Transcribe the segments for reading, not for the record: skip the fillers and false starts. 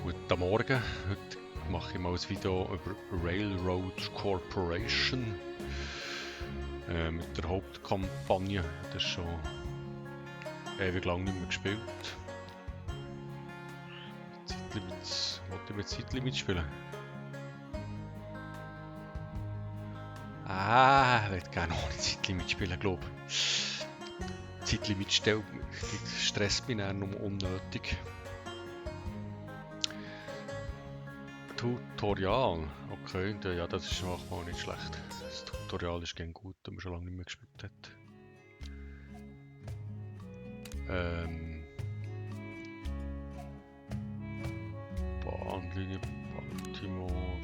Guten Morgen, heute mache ich mal ein Video über Railroad Corporation mit der Hauptkampagne. Das ist schon ewig lang nicht mehr gespielt. Zeitlimits, wollte ich mit Zeitlimit spielen? Ich würde gerne ohne Zeitlimit spielen, glaube ich. Zeitlimit stresst mich dann unnötig. Tutorial, okay, ja, das ist manchmal nicht schlecht. Das Tutorial ist gern gut, wenn man schon lange nicht mehr gespielt hat. Bahnlinie Baltimore.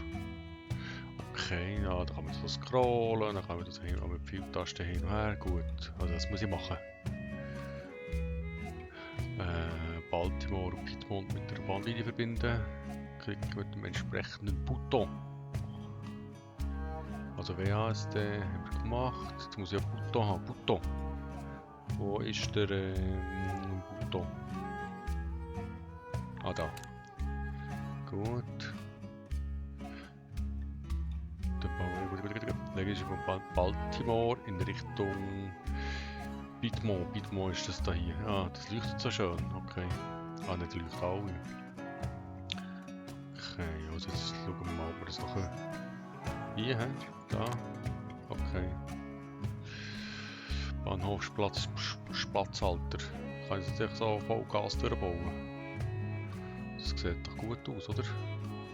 Okay, ja, da kann man so scrollen, dann kann man das mit Pfeiltasten hin und her, gut, also das muss ich machen. Baltimore und Piedmont mit der Bahnlinie verbinden. Klicken mit dem entsprechenden Button. Also WASD haben wir gemacht. Jetzt muss ich ein Button haben. Button. Wo ist der Button? Ah, da. Gut. Lege ich von Baltimore in Richtung Piedmont. Piedmont ist das da hier. Ah, das leuchtet so schön. Okay. Ah, nicht leuchtet alle. Okay, also jetzt schauen wir mal, ob wir das noch hier haben. Da. Okay. Bahnhofsplatz, Platzhalter. Kann ich jetzt so Vollgas durchbauen? Das sieht doch gut aus, oder?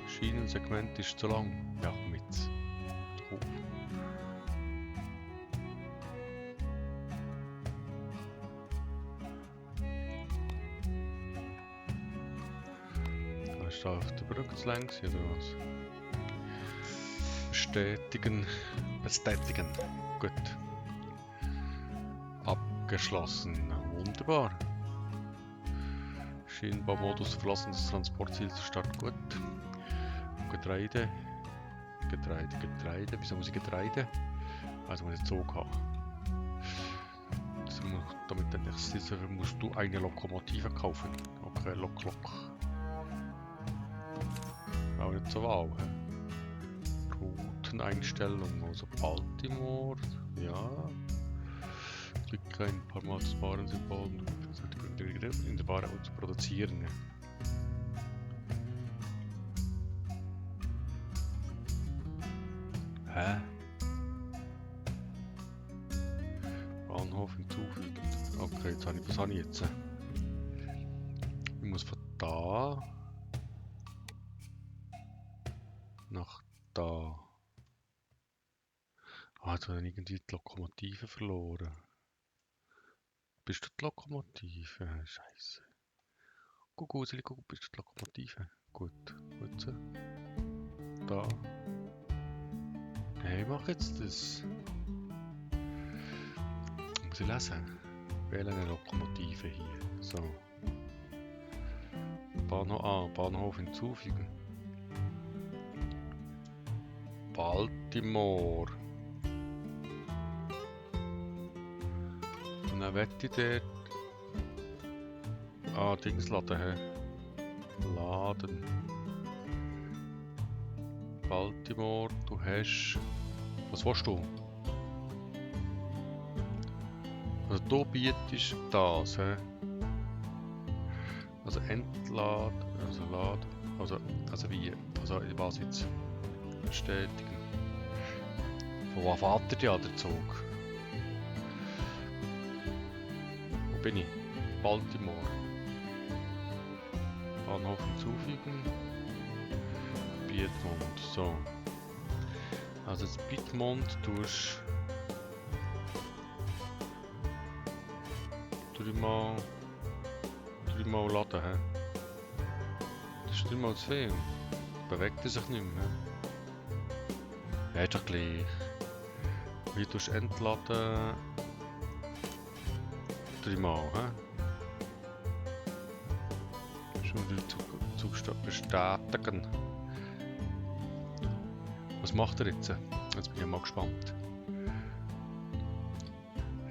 Schienensegment ist zu lang. Ja, mit. Cool. Ist da auf der Brücke zu längs oder was? Bestätigen. Gut. Abgeschlossen. Wunderbar. Schienenbaumodus verlassen das Transportziel zu Start. Gut. Getreide. Wieso muss ich Getreide? Also muss ich Zug haben. Damit dann nicht musst du eine Lokomotive kaufen. Okay, Lok. Auch nicht zur Wahl. Routeneinstellung, also Baltimore, ja. Klicke ein paar Mal das Warensymbol in der Ware zu produzieren. Hä? Bahnhof hinzufügen. Okay, was habe ich jetzt? Ich muss von da nach da. Jetzt habe ich irgendwie die Lokomotive verloren. Bist du die Lokomotive? Scheiße. Guck, bist du die Lokomotive? Gut so. Da. Hey, mach jetzt das. Muss ich lesen? Wähle eine Lokomotive hier. So. Bahnhof hinzufügen. Baltimore. Und dann wette ich dort. Dings laden, hä? Laden. Baltimore, du hast. Was willst du? Also du bietest das, hä? Also entladen, also laden. Also wie? Also was jetzt? Bestätigen. Von wo fährt der Zug? Wo bin ich? Baltimore. Bahnhof hinzufügen. Piedmont. So. Also das Piedmont tust dreimal laden, hä? Das ist dreimal zu viel. Bewegt er sich nicht mehr. Ja, ist doch gleich. Hier tust du entladen. Dreimal, hä? Schon wieder Zustand bestätigen. Was macht er jetzt? Jetzt bin ich mal gespannt.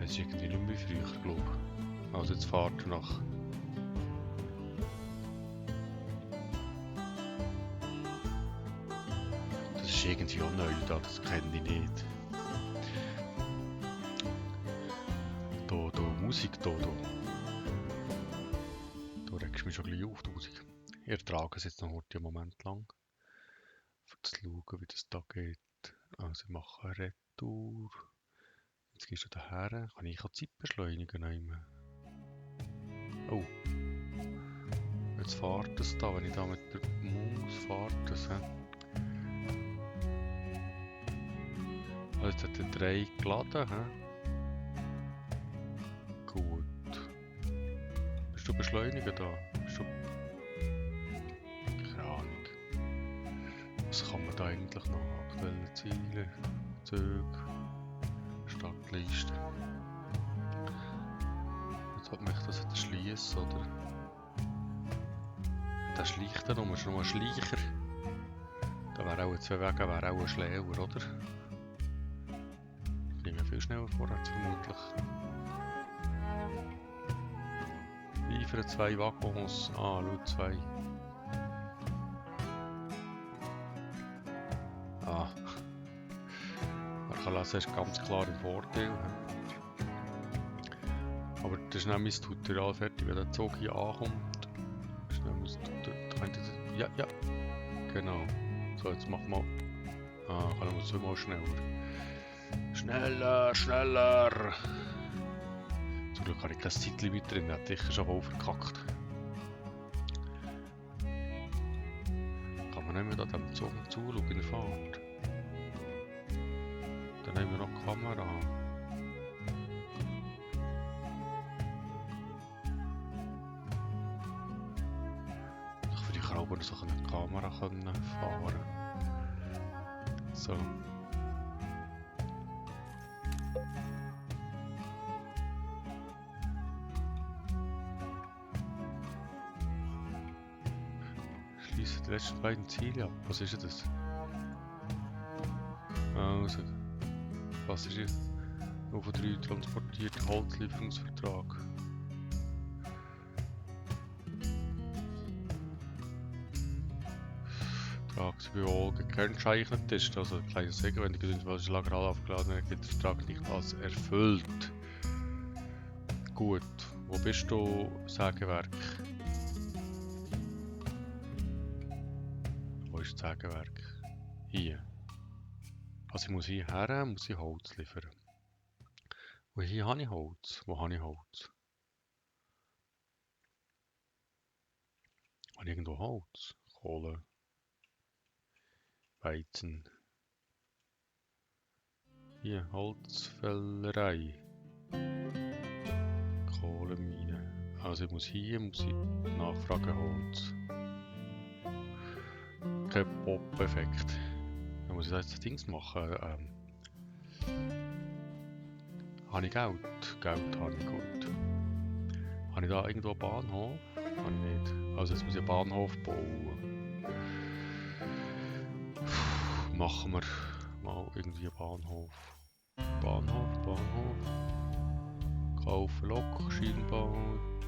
Es ist irgendwie nicht mehr wie früher, glaube ich. Also jetzt fahrt er nach ist irgendwie auch neu da, das kenne ich nicht. Da, Musik, da. Da regst du mich schon ein bisschen auf, die Musik. Ich ertrage es jetzt noch heute einen Moment lang. Um zu schauen, wie das da geht. Also ich mache eine Retour. Jetzt gehst du daher. Kann ich auch Zeit beschleunigen? Oh. Jetzt fährt es da, wenn ich da mit der Maus fahrt es. Also jetzt hat er 3 geladen. Gut. Bist du beschleunigen da? Bist du... Keine Ahnung. Was kann man da eigentlich noch? Aktuelle Ziele, Züge, Startliste. Jetzt hat mich das jetzt schließen, oder? Der schleicht da noch, ist noch ein Schleicher. Da wäre auch 2 Wege, wäre auch ein Schläger, oder? Ich bringe viel schneller vorwärts vermutlich. Liefern 2 Waggons. Ah, schau 2. Ah. Man kann lesen, ist ganz klar ein Vorteil. Aber das ist nämlich das Tutorial fertig, wenn der Zug hier ankommt. Das ist nämlich das Tutorial. Ja, ja. Genau. So, jetzt machen wir. Ah, kann man 2-mal schneller. Schneller! Zum Glück habe ich kein Zeitlimit drin, hätte ich schon voll verkackt. Kann man nicht mehr an dem Zug zuschauen in der Fahrt. Dann haben wir noch die Kamera. Ich würde auch aber so eine Kamera fahren können. So. Schließe die letzten beiden Ziele ab. Was ist das? Also, was ist jetzt? Nur von 3 transportiert Holzlieferungsvertrag. Vertragsbüro gekennzeichnet ist, also ein kleines Segen, wenn die gesundheitliche Lager alle aufgeladen wird, gilt der Vertrag nicht als erfüllt. Gut, wo bist du, Sägewerk? Wo ist das Sägewerk? Hier. Also ich muss hierher, muss ich Holz liefern. Und hier habe ich Holz. Wo habe ich Holz? Habe ich irgendwo Holz? Kohle. Weizen. Hier, Holzfällerei. Kohlemine. Also ich muss nachfragen Holz. Kein Pop-Effekt. Dann muss ich da jetzt Dings machen. Habe ich Geld? Geld habe ich gut. Habe ich da irgendwo einen Bahnhof? Habe ich nicht. Also jetzt muss ich einen Bahnhof bauen. Machen wir mal irgendwie einen Bahnhof. Bahnhof. Kaufen Lok, Schienenbau,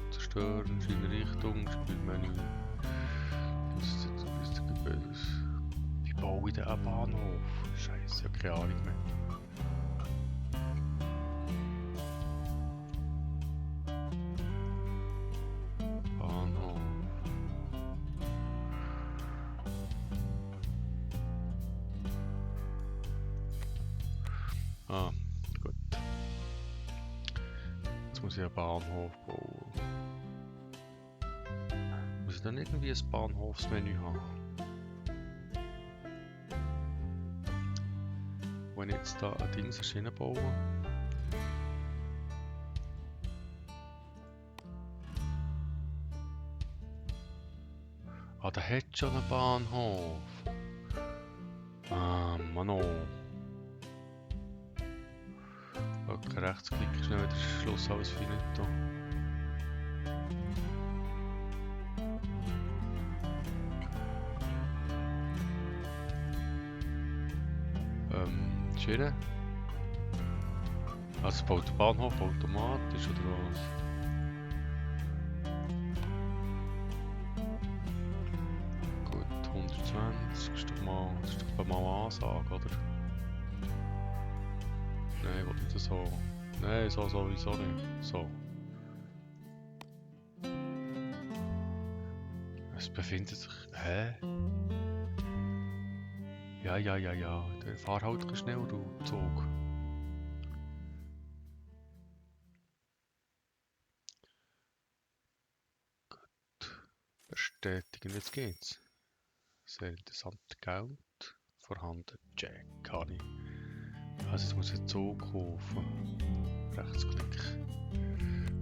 zerstören, Schienenrichtung, Spielmenü. Wie baue ich denn einen Bahnhof? Scheiße, ich habe keine Ahnung mehr. Bahnhof. Ah, gut. Jetzt muss ich einen Bahnhof bauen. Muss ich dann irgendwie ein Bahnhofsmenü haben? Wenn ich jetzt da ein Ding hinbaue. Ah, da hat schon einen Bahnhof. Ah, Mano. Okay, rechtsklick ist nicht wieder Schluss alles finito. Schön. Also baut der Bahnhof automatisch oder was? Gut, 120 20. Das ist doch mal Ansage, oder? Nein, ich will nicht so. Nein, so sowieso nicht. So. Es befindet sich... Hä? Ja. Dann fahr halt ein bisschen schneller, du Zug. Gut. Bestätigen, jetzt geht's. Sehr interessanter Account. Vorhanden. Check, kann ich. Also jetzt muss ich einen Zug kaufen. Rechtsklick.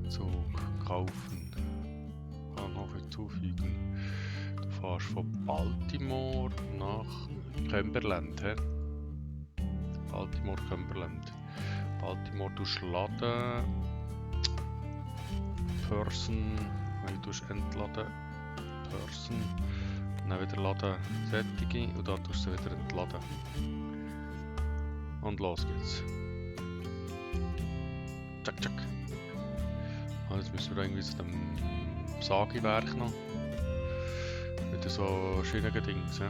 Zug kaufen. Bahnhof hinzufügen. Du fährst von Baltimore nach Cumberland. He? Baltimore, Cumberland. Baltimore tust laden. Person. Wenn du entladen. Person. Und dann wieder laden. Sättige. Und dann tust du sie wieder entladen. Und los geht's. Tschak. Und jetzt müssen wir irgendwie zu dem Sagi-Werk noch. Mit so schwierigen Dings.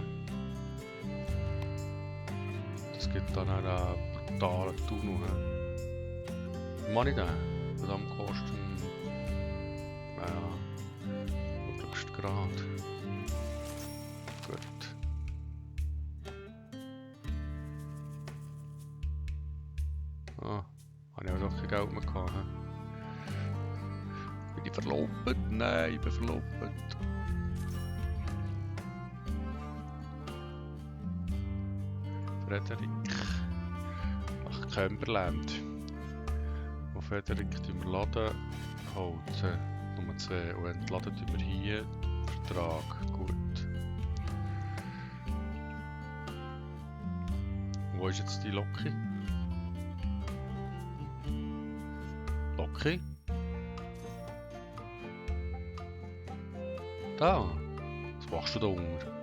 Das gibt dann einen brutalen Tunnel. Mann ich den? Was am kosten? Ja, möglichst gerade. Gut. Ah, habe ich aber doch kein Geld mehr gehabt. Bin ich verlobt? Nein, ich bin verlobt. Frederik nach Cumberland. Auf Frederik tun wir laden, Holzen, Nummer 2. Und entladen tun wir hier Vertrag. Gut. Wo ist jetzt die Loki? Loki? Da! Was machst du da unten?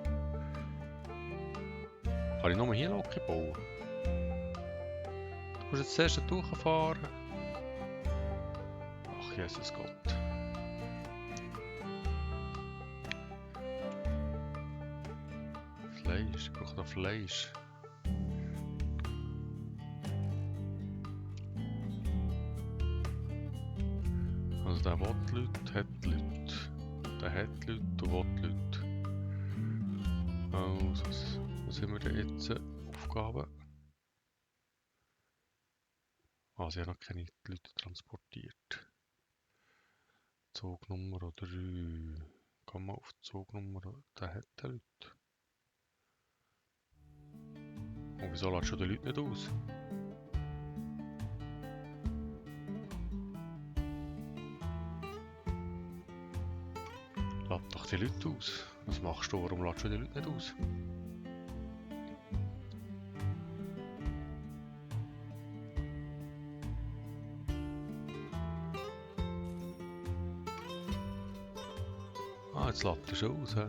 Kann ich nur hier Loki bauen? Du musst jetzt zuerst durchfahren. Ach, Jesus Gott. Fleisch, ich brauche noch Fleisch. Also der will Leute, hat Leute. Der hat Leute und will Leute. Also, was haben wir denn jetzt? Aufgaben? Ah, sie haben noch keine Leute transportiert. Zugnummer 3. Kann man auf Zugnummer, der hat die Leute. Und wieso lässt schon die Leute nicht aus? Lass doch die Leute aus. Was machst du? Warum lässt du die Leute nicht aus? Ah, jetzt lässt er schon aus. He?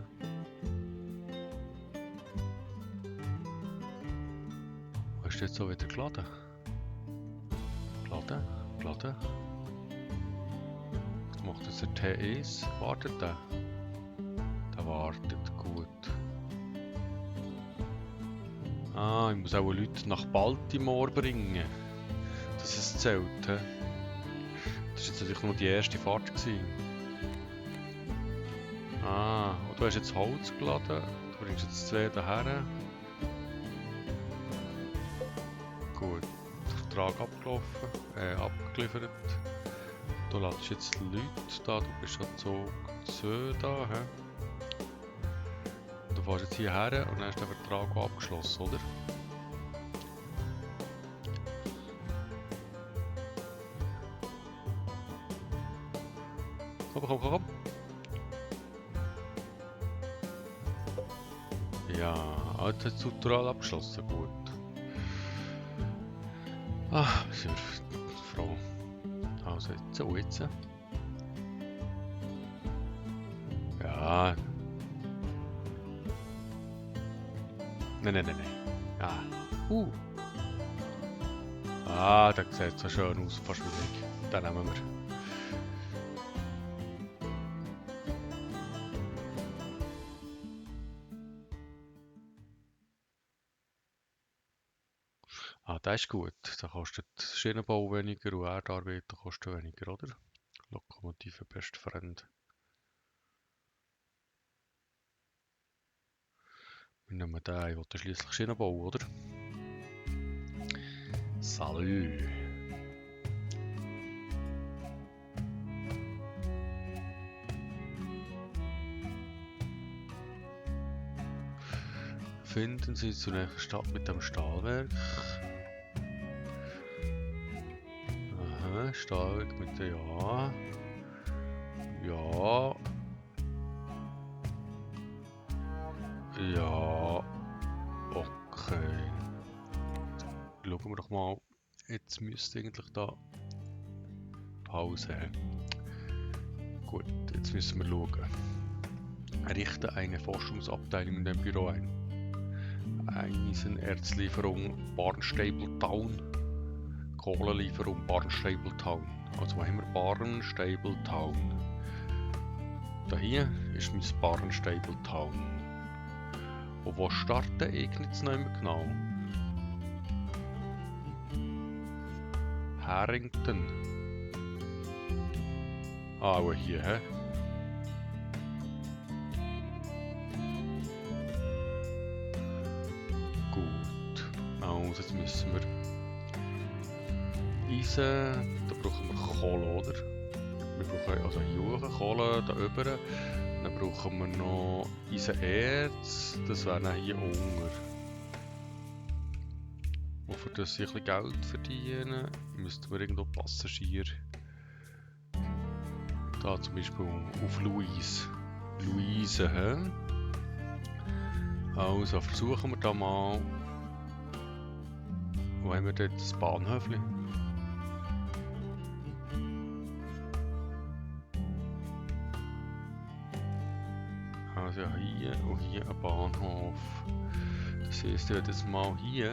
Wo ist jetzt so wieder geladen? Geladen. Was macht jetzt der TS? Wartet der? Der wartet, gut. Ah, ich muss auch Leute nach Baltimore bringen. Das ist zählt, he? Das war jetzt natürlich nur die erste Fahrt gewesen. Ah, und du hast jetzt Holz geladen. Du bringst jetzt 2 daher. Gut, Vertrag abgelaufen, abgeliefert. Du lädst jetzt Leute da, du bist schon Zug 2 da. He? Du fährst jetzt hierher und dann hast du den Vertrag abgeschlossen, oder? Komm. Ja, jetzt hat es tutorial abgeschlossen, gut. Ah, sind wir froh. Also jetzt. Ja. Nein. Ja. Ah, der sieht so schön aus, fast wie ich. Den nehmen wir. Ah, das ist gut. Da kostet Schienenbau weniger und Erdarbeiten kosten weniger, oder? Lokomotive best Freund. Wir nehmen den, ich wollte schliesslich Schienenbau, oder? Salü. Finden Sie zunächst Stadt mit dem Stahlwerk. Aha, Stahlwerk mit der Ja. Ja. Ja. Okay. Schauen wir doch mal. Jetzt müsste eigentlich da Pause haben. Gut, jetzt müssen wir schauen. Richte eine Forschungsabteilung in dem Büro ein. Eisenerzlieferung Barnstable Town. Kohlenlieferung Barnstable Town. Also haben wir Barnstable Town. Da hier ist mein Barnstable Town. Und wo starten ich jetzt nicht mehr genau? Harrington. Ah, aber hier, hä? Gut. Also jetzt müssen wir Eisen, da brauchen wir Kohle, oder? Wir brauchen also hier hoch Kohle, da oben. Dann brauchen wir noch Eisenerz, das wäre dann hier unten. Und für das ein bisschen Geld verdienen, müssten wir irgendwo Passagier. Da zum Beispiel auf Luise, hä? Also versuchen wir da mal. Wo haben wir dort das Bahnhöfli? Also hier und hier ein Bahnhof. Das heisst, ich werde jetzt mal hier.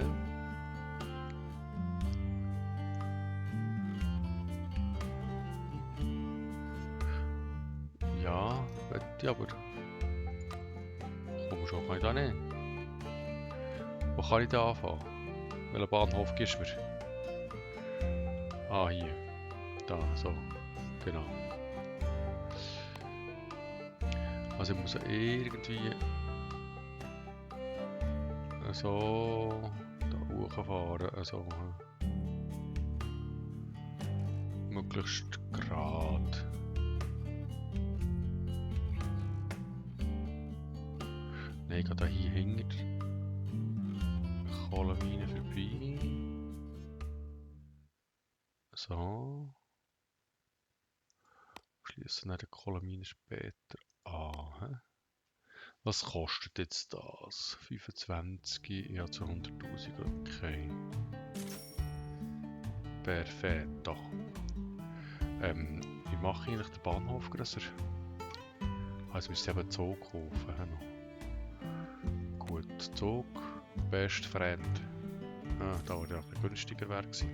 Ja, wette ich aber. Komm schon, kann ich da nicht? Wo kann ich da anfangen? Welcher Bahnhof gibst du mir? Ah, hier. Da, so. Genau. Also ich muss irgendwie so da hochfahren. Also möglichst gerade. Nein, ich gehe da hier hinter Kohlenmine vorbei. So. Schließen dann die Kohlenmine später an. Was kostet jetzt das? 25, ja zu 100.000, okay. Perfetto. Wie mache ich eigentlich den Bahnhof grösser? Also müsste ich eben Zug kaufen. Gut, Zug, best Freund. Ah, da war der ein bisschen günstiger wäre gewesen.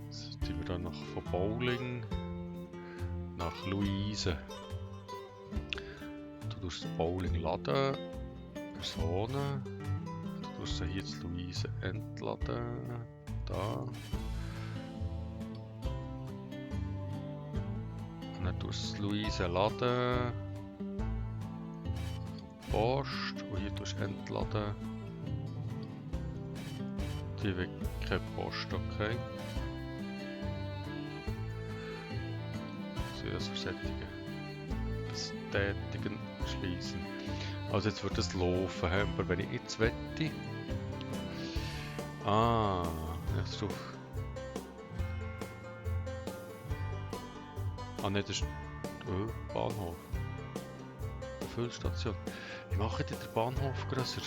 Jetzt sind wir dann von Bowling nach Luise. Du tust das Bowling laden, Personen. Du tust sie hier zu Luise entladen. Da. Und dann tust du Luise laden. Post. Und hier tust du entladen. Die will keine Post, okay. So, das versättigen. Bestätigen, schließen. Also jetzt wird es laufen, aber wenn ich jetzt wette. Ah, jetzt drauf. Ah ne, das ist Bahnhof. Füllstation. Wie mache ich den Bahnhof grösser?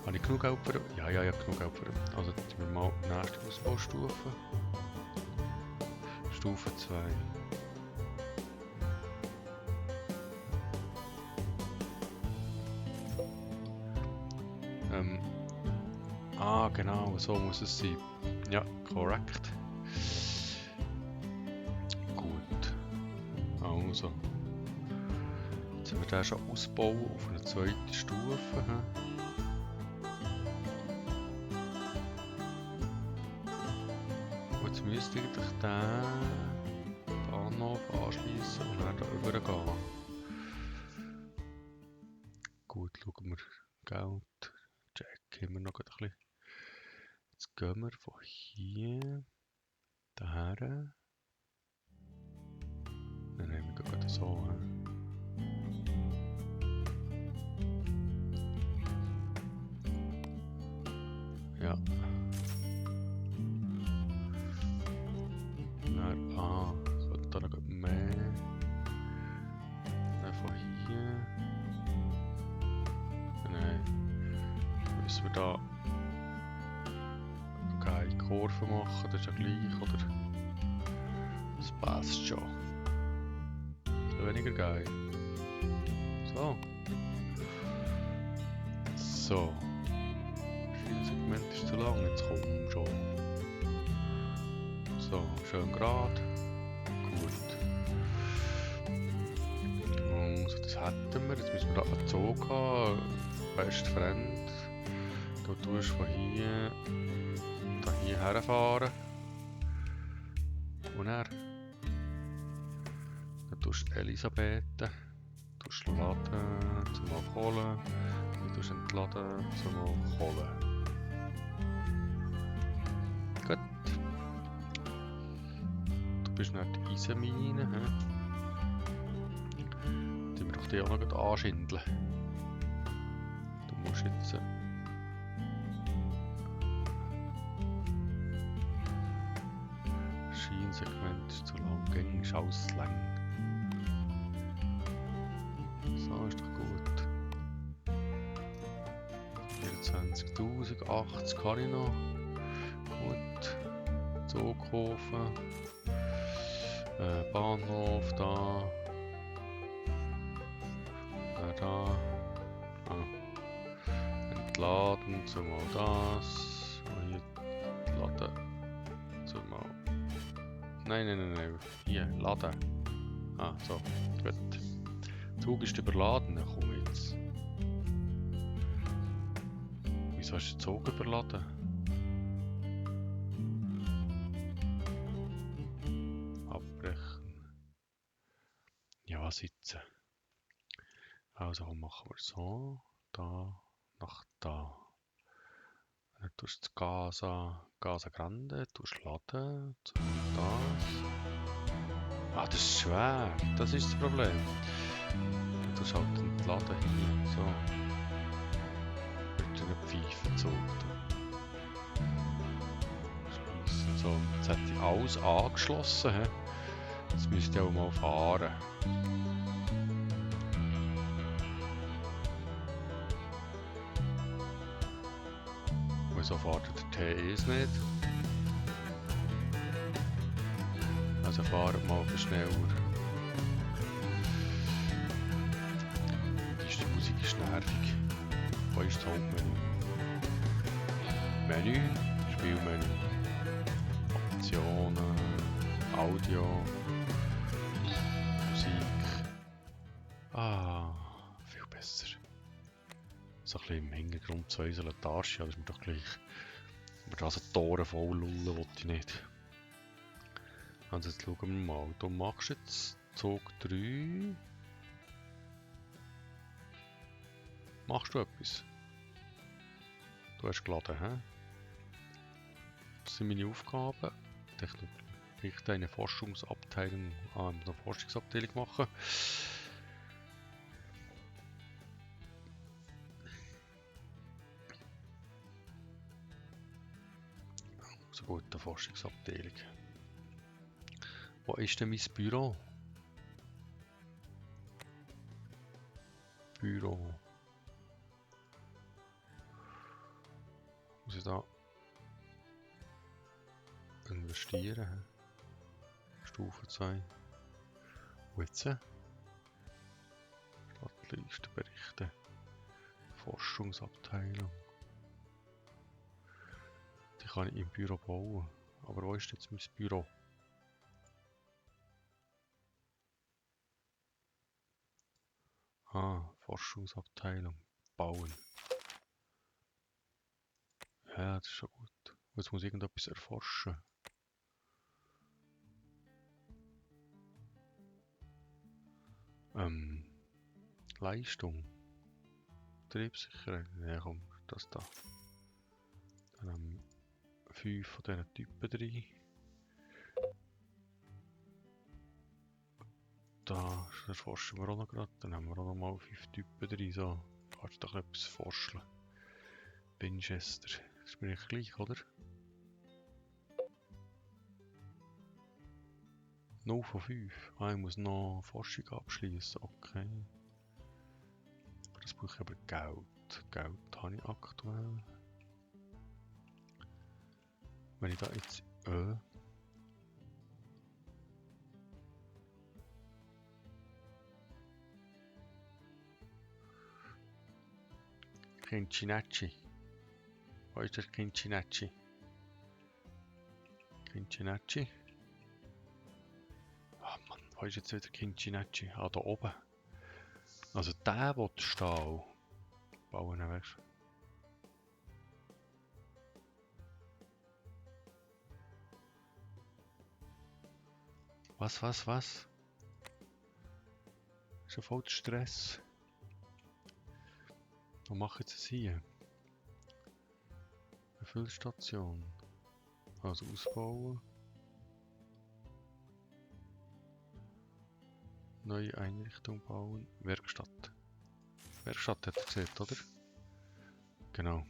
Habe ich genug Geld für? Ja, ich habe genug Geld für. Also tun wir mal die nächste Ausbaustufe. Stufe 2. Genau, so muss es sein. Ja, korrekt. Gut. Also. Jetzt haben wir den schon ausbauen auf eine zweite Stufe. müsste eigentlich den Bahnhof anschließen und dann da rüber gehen. Gut, schauen wir Geld. Check haben wir noch ein bisschen. Jetzt gehen wir von hier daher. Dann nehmen wir gerade so. Ja. Dann, sollte da noch mehr. Dann von hier. Dann müssen wir da keine Kurve machen, das ist ja gleich, oder? Das passt schon. Weniger geil. So. So. Schienensegment ist zu lang, jetzt komm schon. So, schön gerade. Gut. Also das hätten wir. Jetzt müssen wir da einen Zug haben. Best Friend. Du tust von hier da hierher fahren. Und dann tust du Elisabeth. Du tust laden zum Abholen. Du tust entladen zum Abholen. Gut. Du bist nicht die Eisenmine. Die wir doch die auch noch anschindeln. Du musst jetzt. Schienensegment ist zu lang, gängig ist alles lang. So ist doch gut. 24.000, 80 kann ich noch. Gut. Zughofen. Bahnhof da. Da. Entladen, zumal das. Und hier laden. Zumal. Nein. Hier, laden. So, gut. Der Zug ist überladen, komm jetzt. Wieso ist der Zug überladen? Abbrechen. Ja, sitzen. Also machen wir so. Da, nach da. Dann tust du das Casa Grande, tust laden, das. Das ist schwer, das ist das Problem. Du tust halt entladen hier, so. Bitte nicht pfeifen, so. Schliessen, so. Jetzt hat die alles angeschlossen, he? Jetzt müsst ihr auch mal fahren. Wieso fährt der TEs nicht? Also fahrt mal schneller. Die Musik ist nervig. Wo ist das Hauptmenü? Menü, Spielmenü, Optionen, Audio, Musik. Viel besser. So ein bisschen im Hintergrund zu unserer Tasche, das ist mir doch gleich. Aber da so Tore voll lullen will ich nicht. Also jetzt schauen wir mal. Du machst jetzt Zug 3. Machst du etwas? Du hast geladen, hä? Das sind meine Aufgaben. Ich eine Forschungsabteilung eine Forschungsabteilung machen. So gut, eine Forschungsabteilung. Wo ist denn mein Büro? Muss ich da investieren? Stufe 2. Wo jetzt? Stadtliste, Berichte. Forschungsabteilung. Die kann ich im Büro bauen. Aber wo ist jetzt mein Büro? Forschungsabteilung. Bauen. Ja, das ist schon gut. Jetzt muss ich irgendetwas erforschen. Leistung. Betriebssicherheit. Ja komm, das da. Dann haben wir 5 von diesen Typen drin. Da erforschen wir auch noch gerade. Dann haben wir auch noch mal 5 Typen drin. So, kannst du doch etwas forschen. Winchester. Das ist mir nicht gleich, oder? 0 von 5. Ah, ich muss noch Forschung abschließen. Okay. Für das brauche ich aber Geld. Geld habe ich aktuell. Wenn ich da jetzt Kinchinacci. Wo ist der Kinchinacci? Kinchinacci? Ah Mann, wo ist jetzt wieder Kinchinacci? Ah, da oben. Also der will Stahl bauen, weißt du? Was? Das ist ja voll der Stress. Was machen sie jetzt hier? Eine Füllstation. Also ausbauen. Neue Einrichtung bauen. Werkstatt. Werkstatt hat er gesehen, oder? Genau.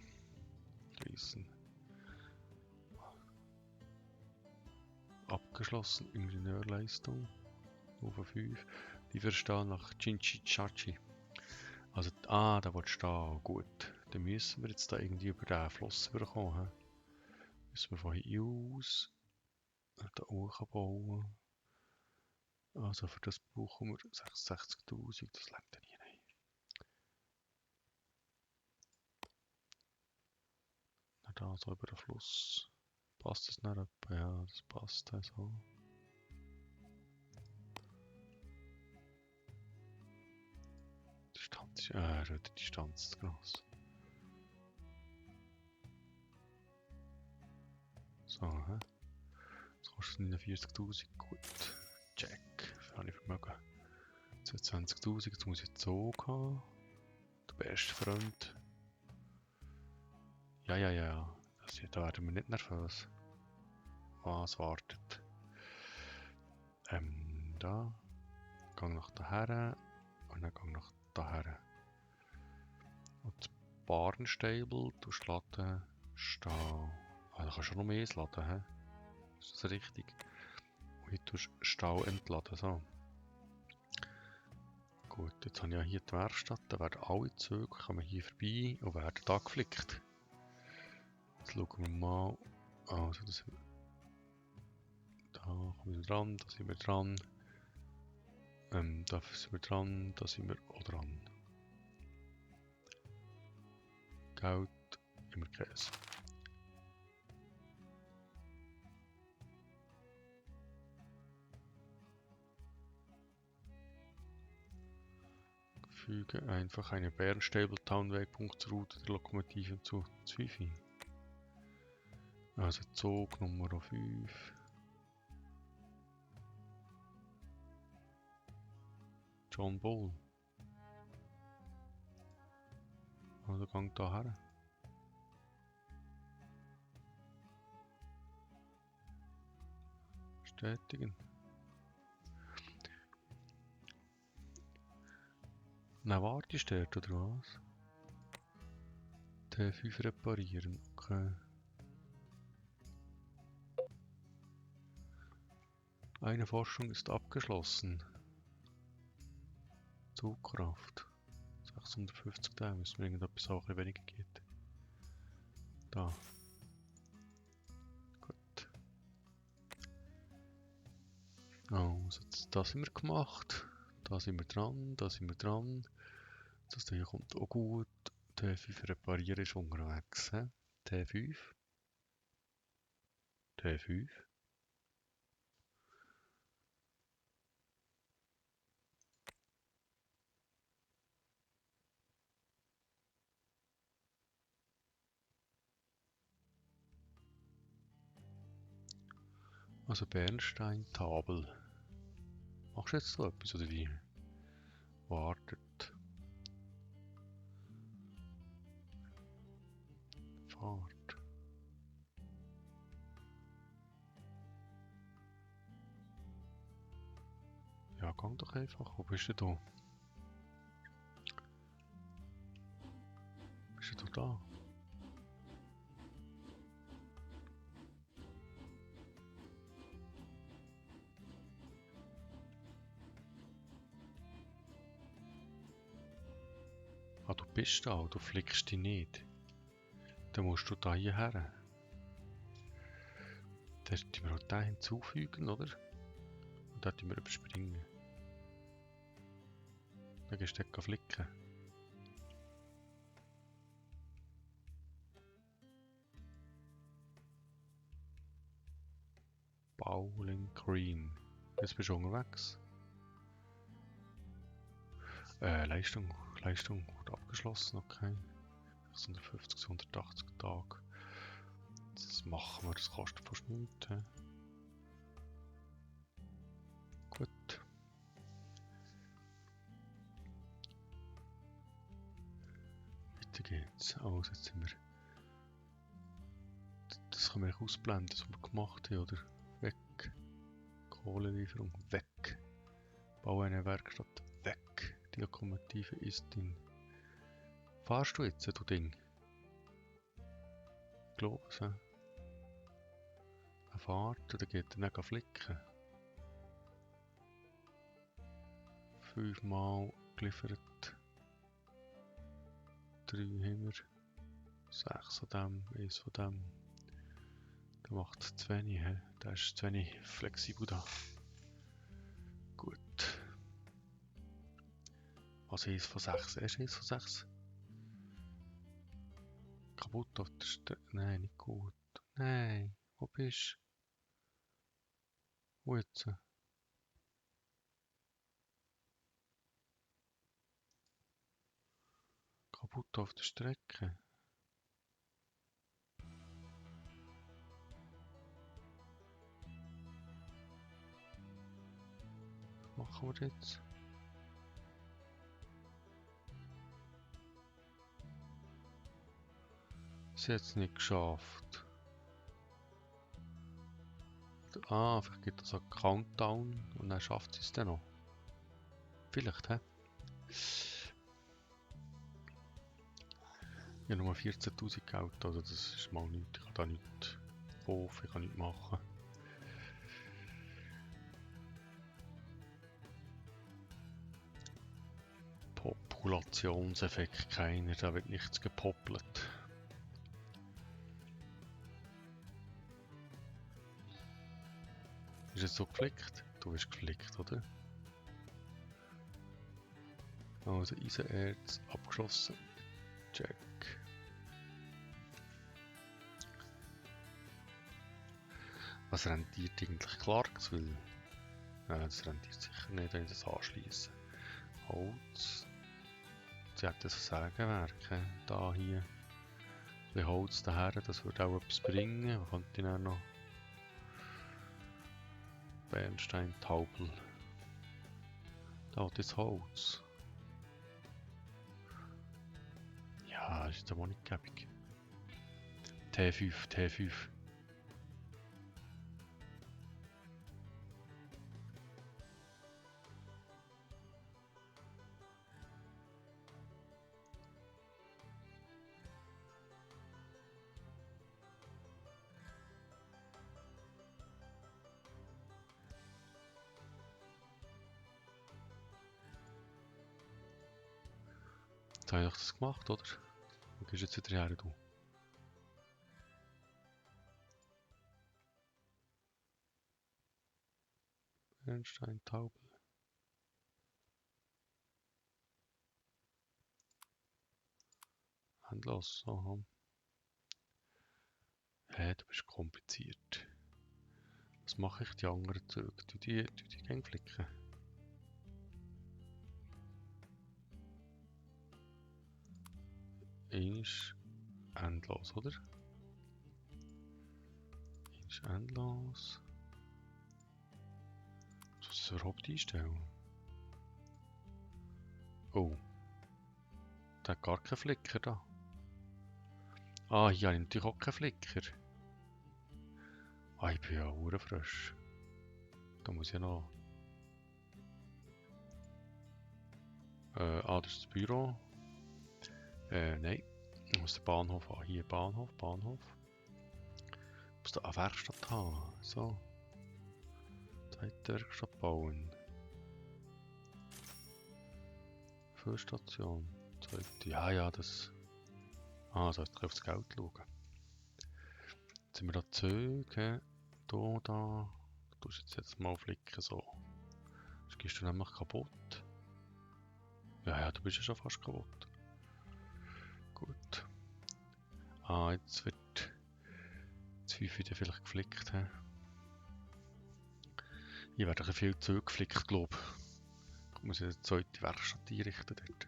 Schließen. Abgeschlossen. Ingenieurleistung. 0 von 5. Die verstehen nach Chinchichachi. Also, da will stehen. Gut. Dann müssen wir jetzt da irgendwie über den Fluss überkommen. Müssen wir von hier aus da hoch bauen. Also für das brauchen wir 66.000. Das längt ja nie. Nein. Da so über den Fluss. Passt das nicht etwa? Ja, das passt also. Die Distanz ist, die Distanz ist groß. So, hä? Das kostet 49.000. Gut. Check. Das habe ich Vermögen. 22.000. Jetzt muss ich Zug haben. Der beste Freund. Ja. Da werden wir nicht nervös. Was wartet? Da. Gang nach daher. Und dann gang nach daher. Und das Barnstable, du laden, Stau. Ah, da kannst du noch mehr laden, hä? Ist das richtig? Und hier tust du Stau entladen, so. Gut, jetzt habe ich ja hier die Werkstatt, da werden alle Züge, kommen hier vorbei und werden da geflickt. Jetzt schauen wir mal, also da sind wir dran, da sind wir dran. Da sind wir dran, da sind wir auch dran. Geld, immer Käse. Füge einfach eine Bärenstable-Town-Wegpunktsroute der Lokomotive zu Zwifi. Also Zug Nummer 5. John Bull. Also gang da her. Bestätigen. Na, wartest du dort, oder was? T5 reparieren, okay. Eine Forschung ist abgeschlossen. Zugkraft. 650 da müssen wir irgendetwas auch ein weniger geht. Da. Gut. Also, das haben wir gemacht. Da sind wir dran, da sind wir dran. Das hier kommt auch gut. T5 reparieren ist unterwegs. He? T5. T5. Also Bernstein-Tafel. Machst du jetzt so etwas oder wie? Wartet. Fahrt. Ja, gang doch einfach. Wo bist du da? Bist du da? Ah, du bist da, du flickst dich nicht. Dann musst du da hierher. Dann müssen wir auch den hinzufügen, oder? Und dann müssen wir überspringen. Dann gehst du dort flicken. Bowling Green. Jetzt bist du unterwegs. Leistung wurde abgeschlossen, okay. 650 bis 180 Tage. Das machen wir, das kostet fast nichts. He? Gut. Weiter geht's. Also jetzt sind wir... Das können wir ausblenden, das wir gemacht haben, oder? Weg. Kohlenlieferung, weg. Bau eine Werkstatt, weg. Die Lokomotive ist in... Fahrst du jetzt, du Ding? Ich glaube es, he? Er fährt, dann geht er nicht flicken. 5-mal geliefert. 3 haben wir. 6 von dem, 1 von dem. Der macht es zu wenig, he? Der ist zu wenig flexibel da. Gut. Was 1 von 6? Erst 1 von 6? Kaputt auf der Strecke? Nein, nicht gut. Nein, wo bist du? Wo jetzt? Kaputt auf der Strecke. Was machen wir jetzt? Sie hat es nicht geschafft. Ah, vielleicht gibt es einen Countdown und dann schafft sie es dann noch. Vielleicht, hä? Ich habe nur 14.000 Geld, also das ist mal nichts. Ich kann da nichts kaufen, ich kann nichts machen. Populationseffekt keiner, da wird nichts gepoppelt. Ist es so geflickt? Du bist geflickt, oder? Also Eisenerz abgeschlossen. Check. Was rentiert eigentlich Clarksville? Das rentiert sicher nicht, wenn ich das anschließe. Holz. Sie hat das Sägewerk. Da hier. Ein bisschen Holz daher, das würde auch etwas bringen. Was könnte ich dann noch? Bernstein, Taubel. Da hat jetzt Holz. Ja, ist aber nicht gäbig. T5, T5. Jetzt habe ich das gemacht, oder? Wo gehst du jetzt wieder her, du? Bernstein, Taubel. Endlos, aha. Hä, du bist kompliziert. Was mache ich die anderen zurück? Die gehen flicken. Ist endlos, oder? Ist endlos. Was soll ich überhaupt einstellen? Oh, der hat gar keinen Flicker da. Ah, hier habe ich natürlich auch keinen Flicker. Ah, ich bin ja urfrisch. Da muss ich noch... das ist das Büro. Nein. Ich muss den Bahnhof haben. Hier, Bahnhof. Ich muss da eine Werkstatt haben. So. Zweite Werkstatt bauen. Füllstation. Zweite. Ja, das... Ah, so, jetzt auf das Geld schauen. Jetzt sind wir da Züge. Da. Du tust jetzt mal flicken, so. Sonst gehst du nämlich kaputt. Ja, du bist ja schon fast kaputt. Gut. Ah, jetzt wird das 5 wieder vielleicht geflickt. He? Hier werden viel Züge geflickt, glaube ich. Ich muss eine zweite Werkstatt einrichten dort.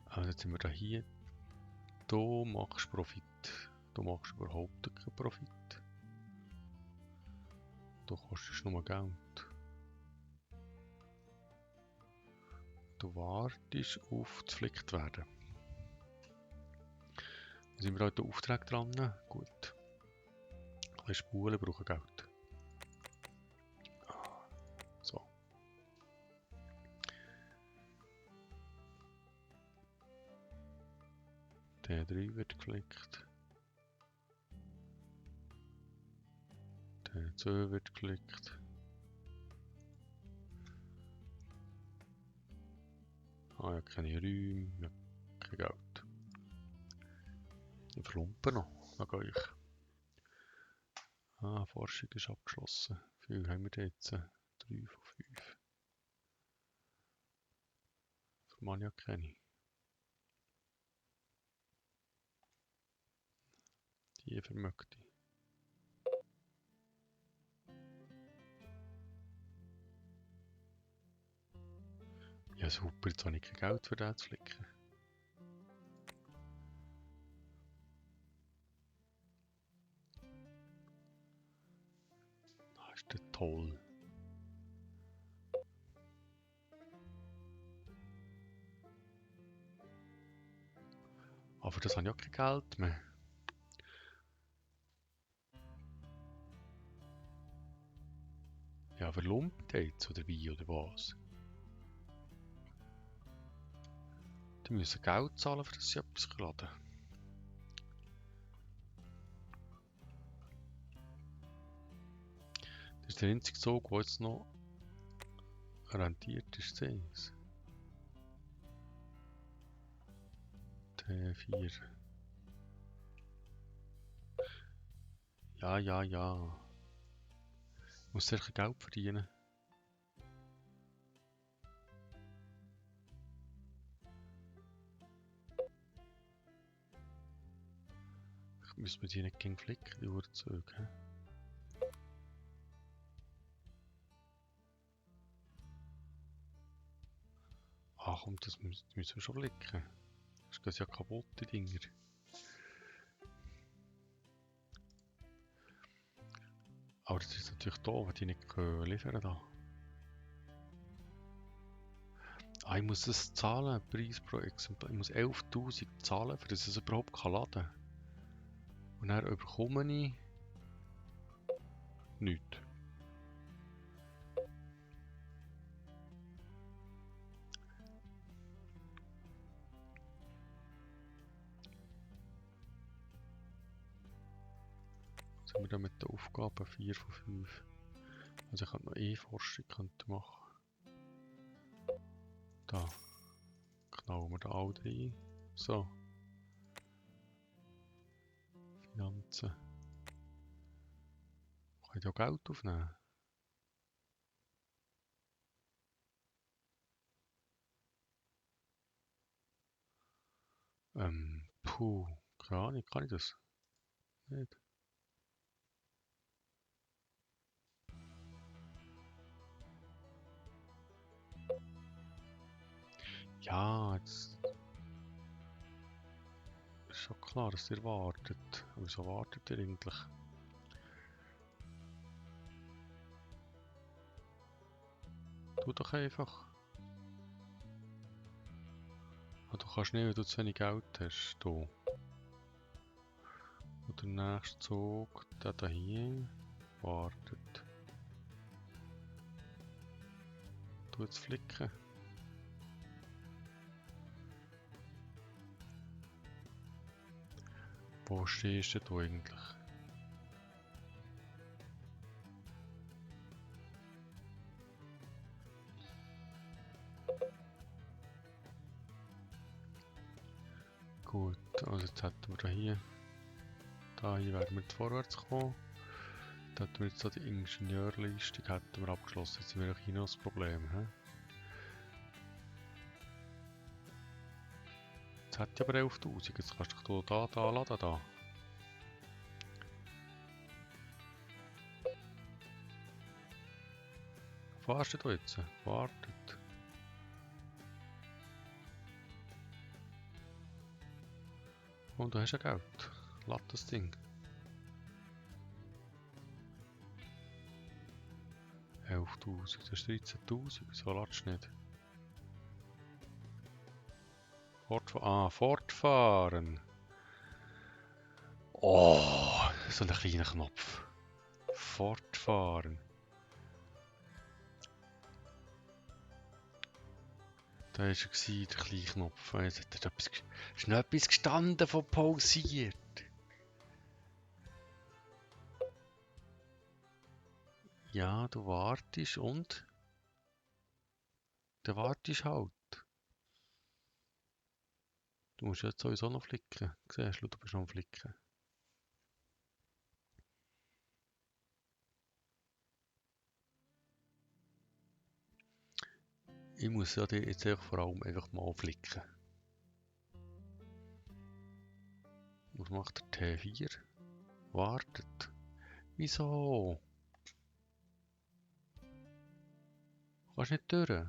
Also jetzt sind wir da hier. Du machst Profit. Du machst überhaupt keinen Profit. Du kostest nur Geld. Du wartest auf zu geflickt werden. Dann sind wir halt den Auftrag dran. Gut. Ein bisschen Spulen brauchen Geld. So. Der 3 wird geflickt. Der 2 wird geflickt. Ah, ja, keine Räume, ja, kein Geld. Ich verlumpe noch, dann gehe ich. Ah, Forschung ist abgeschlossen. Wie viel haben wir da jetzt? 3 von 5. Vermag ja keine. Die vermögt ich. Ja super, jetzt habe ich kein Geld für den zu flicken. Das ist der toll. Aber das habe ich auch kein Geld mehr. Ja, verlumpt jetzt oder wie oder was? Die müssen Geld zahlen, für das sie etwas laden. Das ist der einzige Zug, der jetzt noch rentiert ist. Der 4. Ja. Ich muss sicher Geld verdienen. Müssen wir die nicht gegen flicken, die Uhrzeuge? Ach komm, das müssen wir schon flicken. Das geht ja kaputt, die Dinger. Aber das ist natürlich doof, wenn die nicht liefern da. Ah, ich muss das zahlen, Preis pro Exemplar. Ich muss 11.000 zahlen, für das es überhaupt laden kann. Und dann bekomme ich nichts. Was haben wir da mit den Aufgaben? 4 von 5. Also ich könnte noch E-Forschung machen. Da. Knallen wir da alle rein. So. Finanzen. Kann ich da Geld aufnehmen? Puh. Keine Ahnung, kann ich das? Nicht. Ja, jetzt ist schon klar, dass ihr wartet. Wieso wartet ihr eigentlich? Tu doch einfach. Du kannst nicht, weil du zu wenig Geld hast. Hier. Und der nächste Zug, der da hier, wartet. Du jetzt flicken. Wo stehst du eigentlich? Gut, also jetzt hätten wir da hier werden wir jetzt vorwärts kommen. Da hätten wir jetzt so die Ingenieurliste hätten wir abgeschlossen. Jetzt sind wir hier noch das Problem. He? Jetzt hätte ich aber 11.000. Jetzt kannst du dich da laden. Da. Fahrst du jetzt? Wartet. Und du hast ja Geld. Lad das Ding. 11.000, das ist 13.000. Wieso ladest du nicht? Fortfahren. Oh, so ein kleiner Knopf. Fortfahren. Da war er, der kleine Knopf. Jetzt hat er etwas, ist noch etwas gestanden von pausiert. Ja, du wartest und? Du wartest halt. Du musst jetzt sowieso noch flicken. Siehst du, du bist noch am Flicken. Ich muss ja jetzt vor allem einfach mal flicken. Was macht der T4? Wartet. Wieso? Kannst nicht durch.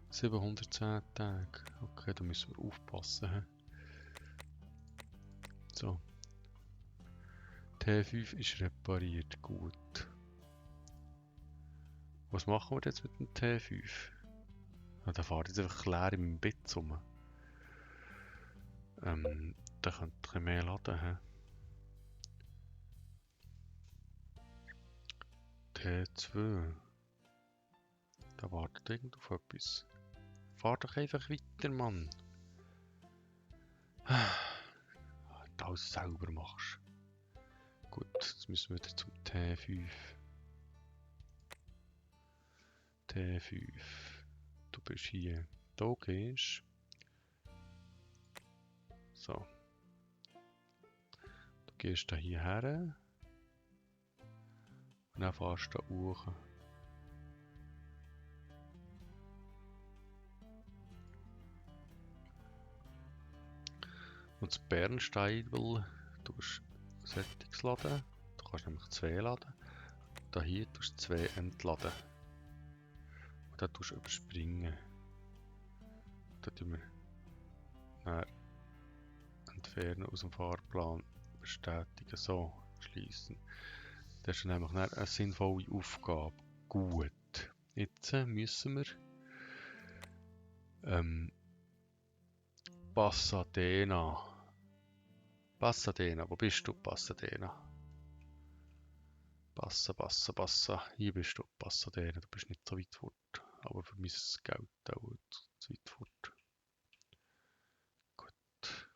...710 Tage. Okay, da müssen wir aufpassen. He? So. T5 ist repariert. Gut. Was machen wir jetzt mit dem T5? Ah, der fährt jetzt einfach leer im Bett rum. Der könnte ein bisschen mehr laden. He? T2. Da wartet irgend auf etwas. Fahr doch einfach weiter, Mann. Du alles selber machst. Gut, jetzt müssen wir wieder zum T5. T5. Du bist hier. Da gehst. So. Du gehst da hierher. Und dann fährst du da hoch. Und das Bernsteibel tust du solches laden. Du kannst nämlich 2 laden. Da hier tust du 2 entladen. Und da tust du überspringen. Da tun wir dann entfernen aus dem Fahrplan. Bestätigen. So, schließen. Das ist nämlich eine sinnvolle Aufgabe. Gut. Jetzt müssen wir Pasadena. Pasadena, wo bist du, Pasadena? Passa. Hier bist du, Pasadena. Du bist nicht so weit fort. Aber für mein Geld auch zu weit fort. Gut.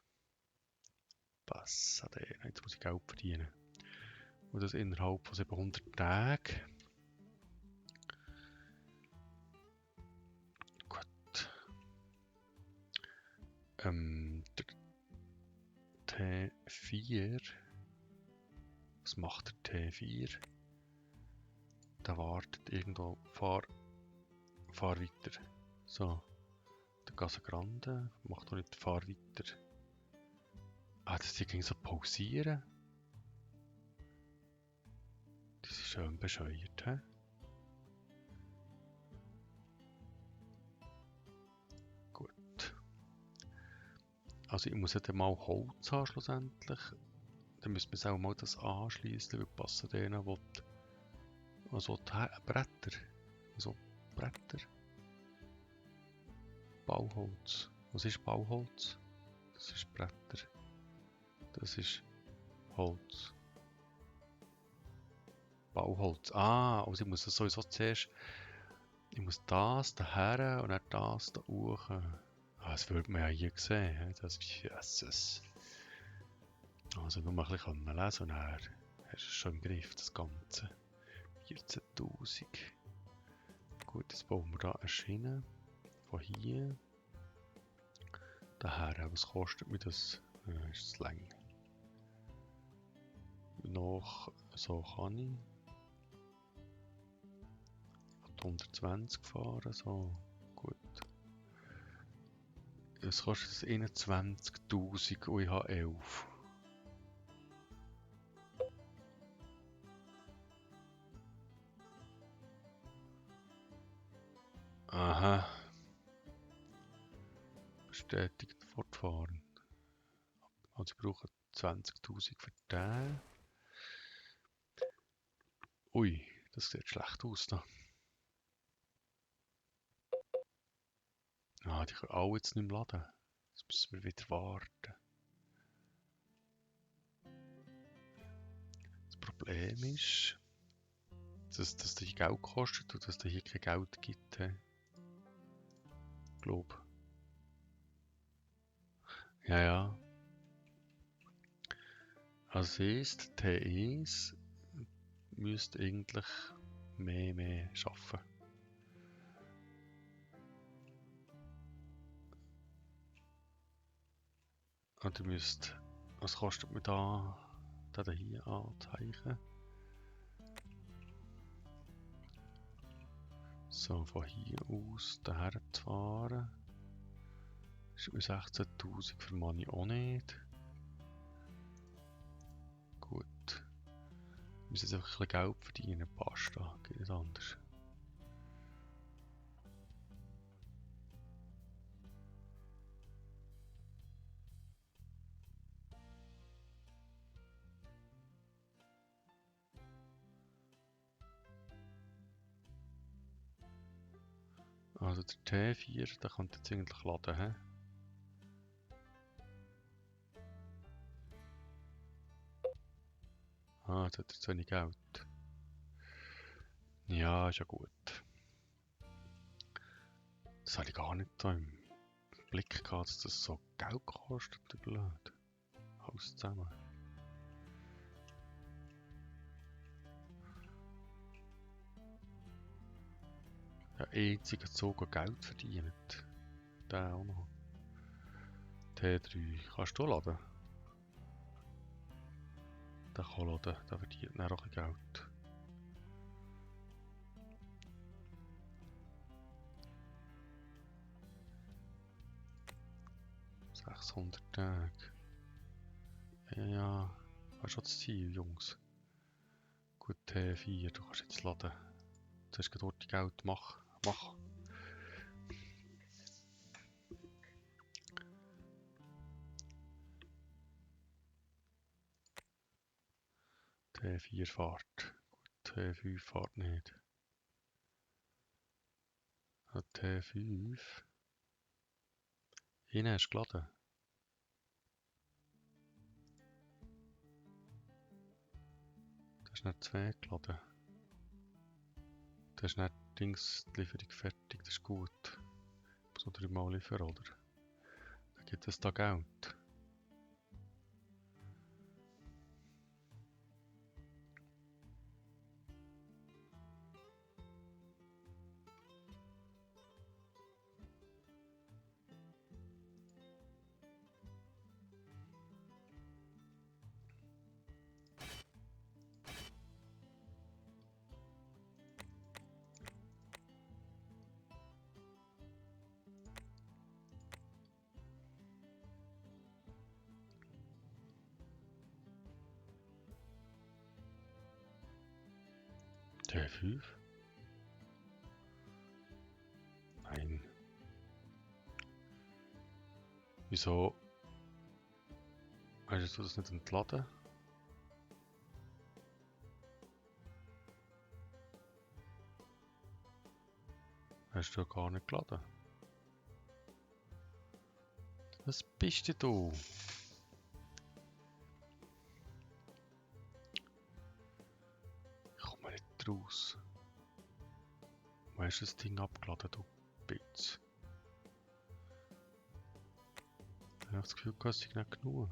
Pasadena. Jetzt muss ich Geld verdienen. Und das innerhalb von 700 Tagen. Gut. Der T4. Was macht der T4? Der wartet irgendwo. Fahr weiter. So. Der Casa Grande macht noch nicht. Fahr weiter. Ah, das Ding ging so pausieren. Das ist schön bescheuert, hä? Also ich muss ja dann mal Holz haben schlussendlich. Dann müssen wir auch mal das anschließen, weil passen denen, wo die, also die Bretter. Also Bretter. Bauholz. Was ist Bauholz? Das ist Bretter. Das ist Holz. Bauholz. Ah, also ich muss das sowieso zuerst. Ich muss das daher und dann das da hoch. Ah, das würde man ja hier sehen. Das ist Jesus. Also nur mal ein bisschen lesen und dann hast du es schon im Griff, das Ganze. 14.000. Gut, jetzt bauen wir da eine Schiene. Von hier. Daher. Was kostet mir das? Ist es lang? Noch so kann ich. 120 fahren, so. Gut. Es kostet 21.000 und ich habe 11. Aha. Bestätigt fortfahren. Also ich brauche 20.000 für den. Ui, das sieht schlecht aus da. Ah, die können alle jetzt nicht mehr laden. Jetzt müssen wir wieder warten. Das Problem ist, dass das hier Geld kostet und dass es hier kein Geld gibt. Ich glaube. Ja, ja. Als ist T1 müsste eigentlich mehr schaffen. Und ihr müsst, was kostet mir da hier anzeigen? So, von hier aus daher zu fahren. Ist mir 16.000 für Money auch nicht. Gut. Wir müssen jetzt einfach ein bisschen Geld verdienen, passt da, geht nicht anders. Also der T4, der kommt jetzt eigentlich laden, hä? Ah, jetzt hat er zu wenig Geld. Ja, ist ja gut. Das hatte ich gar nicht da im Blick gehabt, dass das so Geld kostet, du blöd. Alles zusammen. Der einzige Zug, der Geld verdient. Der auch noch. T3. Kannst du laden? Der kann laden, der verdient dann auch ein bisschen Geld. 600 Tage. Ja, das ist schon das Ziel, Jungs. Gut, T4, du kannst jetzt laden. Zuerst dort die Geld, mach. T4 fährt. Gut, T5 fährt nicht. T5. Innen hast du geladen. Du hast nicht 2 geladen. Du hast nicht die Lieferung fertig, das ist gut. Ich muss noch 3 Mal liefern, oder? Dann gibt es da Geld. T5? Nein. Wieso Hast du das nicht entladen? Hast du ja gar nicht geladen. Was bist denn du? Ich komme nicht raus. Wo hast du das Ding abgeladen, du Bitz? Ich habe das Gefühl, es ist nicht genug.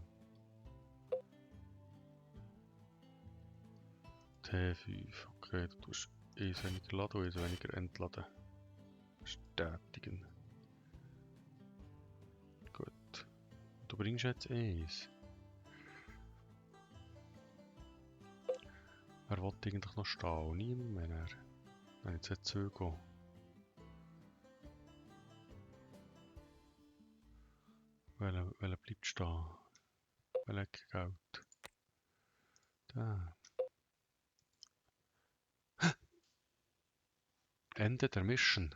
T5, okay, du tust eins weniger laden und eins weniger entladen. Bestätigen. Gut. Du bringst jetzt eins. Er wollte eigentlich noch stehen, niemand mehr. Wenn ich jetzt zurückgehe. Welcher bleibt stehen? Welcher Geld? Da. Ende der Mission.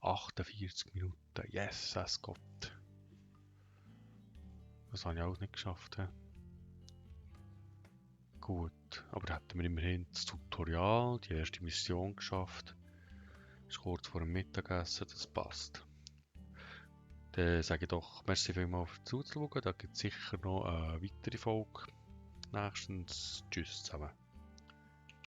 48 Minuten. Yes, es geht. Das habe ich auch nicht geschafft. He? Gut, aber da hätten wir immerhin das Tutorial, die erste Mission geschafft. Ist kurz vor dem Mittagessen, das passt. Dann sage ich doch, merci vielmals für zuzuschauen. Da gibt es sicher noch eine weitere Folge. Nächstens. Tschüss zusammen.